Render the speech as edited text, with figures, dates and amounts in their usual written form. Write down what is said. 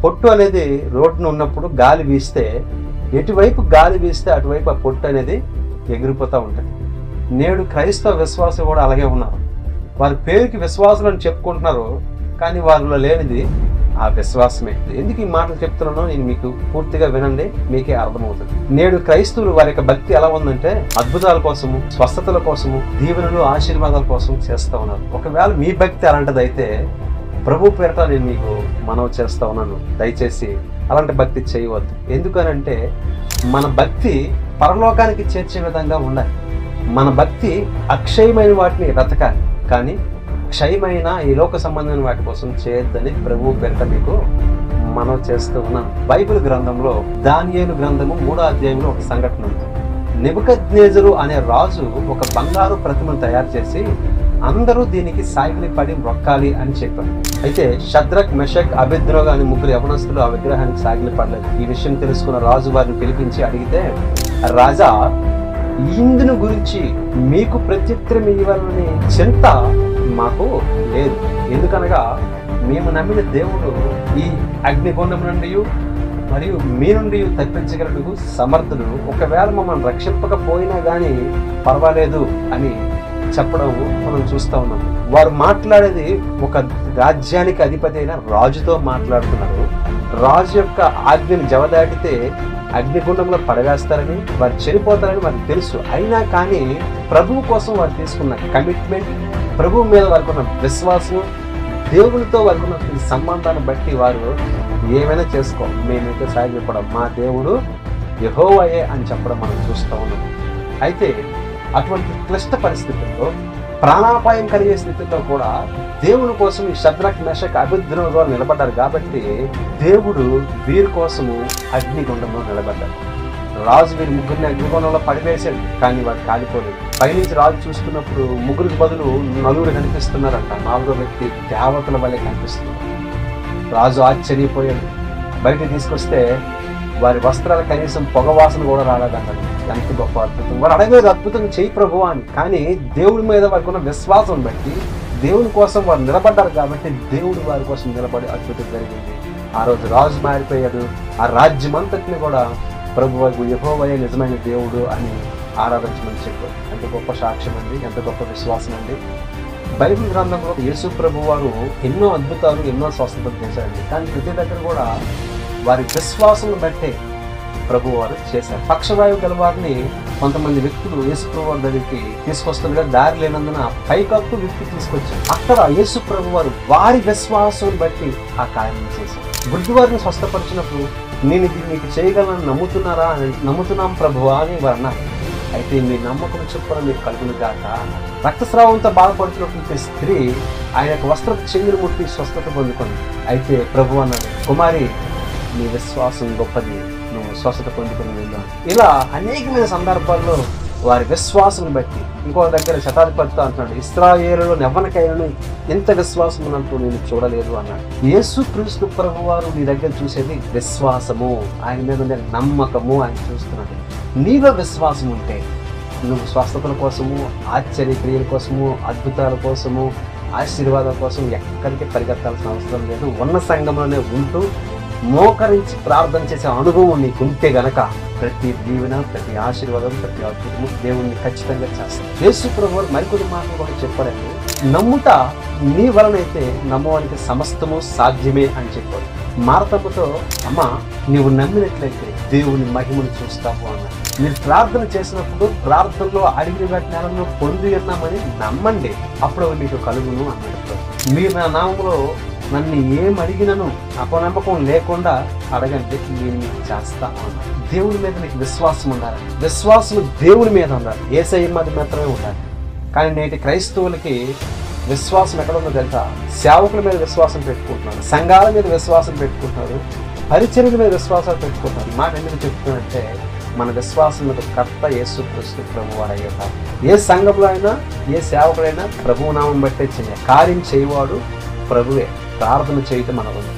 పొట్టు అనేది రోడ్డున ఉన్నప్పుడు గాలి వీస్తే ఎటువైపు గాలి వీస్తే అటువైపు ఆ పొట్టు అనేది ఎగిరిపోతూ ఉంటుంది. నేడు క్రైస్తవ విశ్వాసులు కూడా అలాగే ఉన్నారు. వారి పేరుకి విశ్వాసులు అని చెప్పుకుంటున్నారు, కానీ వారిలో లేనిది ఆ విశ్వాసమే. ఎందుకు ఈ మాటలు చెప్తున్నానో నేను మీకు పూర్తిగా వినండి, మీకే అర్థమవుతుంది. నేడు క్రైస్తవులు వారి యొక్క భక్తి ఎలా ఉందంటే అద్భుతాల కోసము, స్వస్థతల కోసము, దీవెనలు, ఆశీర్వాదాల కోసం చేస్తూ ఉన్నారు. ఒకవేళ మీ భక్తి అలాంటిదైతే ప్రభు పేరిట నేను మీకు మనవి చేస్తా ఉన్నాను, దయచేసి అలాంటి భక్తి చేయవద్దు. ఎందుకనంటే మన భక్తి పరలోకానికి చేర్చే విధంగా ఉండాలి. మన భక్తి అక్షయమైన వాటిని వెతకాలి, కానీ క్షయమైన ఈ లోక సంబంధమైన వాటి కోసం చేయొద్దని ప్రభు పేరిట మీకు మనవి చేస్తూ ఉన్నాను. బైబిల్ గ్రంథంలో దానియేలు గ్రంథము 3వ అధ్యాయంలో ఒక సంఘటన ఉంది. నెబుకద్నెజరు అనే రాజు ఒక బంగారు ప్రతిమను తయారు చేసి అందరూ దీనికి సాగిలి పడి మొక్కాలి అని చెప్పారు. అయితే షద్రక్, మెషక్, అబేద్నెగో అనే ముగ్గురు యవనస్తులు ఆ విగ్రహానికి సాగిలి పడలేదు. ఈ విషయం తెలుసుకున్న రాజు వారిని పిలిపించి అడిగితే, రాజా, ఇందును గురించి మీకు ప్రత్యుత్తరం ఇవ్వాలని చింత మాకు లేదు. ఎందుకనగా మేము నమ్మిన దేవుడు ఈ అగ్నిగుండం నుండి మరియు మీ నుండి తప్పించగలడు, సమర్థుడు. ఒకవేళ మమ్మల్ని రక్షింపకపోయినా కానీ పర్వాలేదు అని చెప్పడం మనం చూస్తూ ఉన్నాం. వారు మాట్లాడేది ఒక రాజ్యానికి అధిపతి అయిన రాజుతో మాట్లాడుతున్నారు. రాజు యొక్క ఆజ్ఞను జవదాటితే అగ్నిగుండంలో పడవేస్తారని, వారు చనిపోతారని వారికి తెలుసు. అయినా కానీ ప్రభువు కోసం వారు తీసుకున్న కమిట్మెంట్, ప్రభువు మీద వారికి ఉన్న విశ్వాసం, దేవునితో వారికి ఉన్న సంబంధాన్ని బట్టి వారు ఏమైనా చేసుకో, మేమైతే సాగిపోవడం, మా దేవుడు యెహోవాయే అని చెప్పడం మనం చూస్తూ ఉన్నాం. అయితే అటువంటి క్లిష్ట పరిస్థితుల్లో, ప్రాణాపాయం కలిగే స్థితిలో కూడా దేవుని కోసం ఈ షద్రక్, మెషక్, అబేద్నెగో నిలబడ్డారు. కాబట్టి దేవుడు వీరి కోసము అగ్నిగుండంలో నిలబడ్డారు. రాజు వీరి ముగ్గురిని అగ్నిగుండంలో పడివేశాడు, కానీ వాడు కాలిపోలేదు. పైనుంచి రాజు చూస్తున్నప్పుడు ముగ్గురికి బదులు నలుగురు కనిపిస్తున్నారంట. 4వ వ్యక్తి దేవతల వల్లే కనిపిస్తున్నారు. రాజు ఆశ్చర్యపోయాడు. బయట తీసుకొస్తే వారి వస్త్రాల కనీసం పొగవాసన కూడా రాలేదంటారు. ఎంత గొప్ప అద్భుతం! వారు అడగలేదు అద్భుతం చేయి ప్రభు అని, కానీ దేవుడి మీద వారికి ఉన్న విశ్వాసం బట్టి, దేవుని కోసం వారు నిలబడ్డారు కాబట్టి దేవుడు వారి కోసం నిలబడి అద్భుతం జరిగింది. ఆ రోజు రాజు మారిపోయాడు. ఆ రాజ్యం అంతటిని కూడా ప్రభువు యెహోవాయే నిజమైన దేవుడు అని ఆరాధించమని చెప్పారు. ఎంత గొప్ప సాక్ష్యం అండి, ఎంత గొప్ప విశ్వాసం అండి. బైబిల్ గ్రంథంలో యేసు ప్రభు వారు ఎన్నో అద్భుతాలు, ఎన్నో స్వస్థతలు చేశారండి. కానీ ప్రతి దగ్గర కూడా వారి విశ్వాసం బట్టే ప్రభు వారు చేశారు. పక్షవాయువు గల వారిని కొంతమంది వ్యక్తులు యేసు ప్రభు వారి దగ్గరికి తీసుకొస్తుండగా దారి లేనందున పైకప్పు వ్యక్తి తీసుకొచ్చారు. అక్కడ యేసు ప్రభు వారు వారి విశ్వాసం బట్టి ఆ కార్యం చేశారు. గుడ్డి వారిని స్వస్థపరిచినప్పుడు, నేను ఇది మీకు చేయగలను నమ్ముతున్నారా అని, నమ్ముతున్నాం ప్రభువా అని వారు అన్నారు. అయితే మీ నమ్మకం చొప్పున మీకు కలుగును గాక. రక్తస్రావంతో బాధపడుతున్నటువంటి స్త్రీ ఆయన యొక్క వస్త్రపు చెంగును ముట్టి స్వస్థత పొందుకుంది. అయితే ప్రభు అన్నాడు, కుమారి, నీ విశ్వాసం గొప్పది, నువ్వు స్వస్థత పొందుకుని వెళ్ళాను. ఇలా అనేకమైన సందర్భాల్లో వారి విశ్వాసం బట్టి, ఇంకో దగ్గర శతాధిపతితో అంటున్నాడు, ఇశ్రాయేలులో ఎవరికైనా ఎంత విశ్వాసం ఉన్నట్టు నేను చూడలేదు అన్నాడు. యేసు క్రీస్తు ప్రభు వారు నీ దగ్గర చూసేది విశ్వాసము, ఆయన మీద ఉండే నమ్మకము ఆయన చూస్తున్నాడు. నీలో విశ్వాసం ఉంటే నువ్వు స్వస్థతల కోసము, ఆశ్చర్య క్రియల కోసము, అద్భుతాల కోసము, ఆశీర్వాదాల కోసం ఎక్కడికి పరిగెత్తాల్సిన అవసరం లేదు. ఉన్న సంఘంలోనే ఉంటూ మోకరించి ప్రార్థన చేసే అనుభవం నీకుంటే గనక ప్రతి దీవెన, ప్రతి ఆశీర్వాదం, ప్రతి అద్భుతము దేవుణ్ణి ఖచ్చితంగా చేస్తాడు. యేసు ప్రభువు మరికొన్ని మాటలు కూడా చెప్పాడండి. నమ్ముట నీ వలనైతే నమ్మవానికి సమస్తము సాధ్యమే అని చెప్పాడు. మార్తమ్మతో, అమ్మ, నీవు నమ్మినట్లయితే దేవుని మహిమను చూస్తావు అన్నాడు. మీరు ప్రార్థన చేసినప్పుడు ప్రార్థనలో అడిగిన వాటిని పొంది ఉన్నామని నమ్మండి, అప్పుడు మీకు కలుగును అన్నాడు. మీరు నా నామంలో నన్ను ఏం అడిగినను అపనమ్మకం లేకుండా అడగండి, నేను మీకు చేస్తా అన్నాడు. దేవుని మీద నీకు విశ్వాసం ఉండాలి. విశ్వాసం దేవుని మీద ఉండాలి, యేసయ్య మీద మాత్రమే ఉండాలి. కానీ నేటి క్రైస్తవులకి విశ్వాసం ఎక్కడ ఉందో తెలుసా? సేవకుల మీద విశ్వాసం పెట్టుకుంటున్నారు, సంఘాల మీద విశ్వాసం పెట్టుకుంటున్నారు, పరిచర్యల మీద విశ్వాసాలు పెట్టుకుంటున్నారు. మాట ఎందుకు చెప్తున్నానంటే, మన విశ్వాసం మీద కర్త యేసు క్రీస్తు ప్రభువారు అయ్యేతారు. ఏ సంఘంలో అయినా, ఏ సేవకుడైనా ప్రభువు నామం బట్టే చేయాలి. కార్యం చేయవాడు ప్రభువే. ప్రార్థన చేయటం మన ఉంది.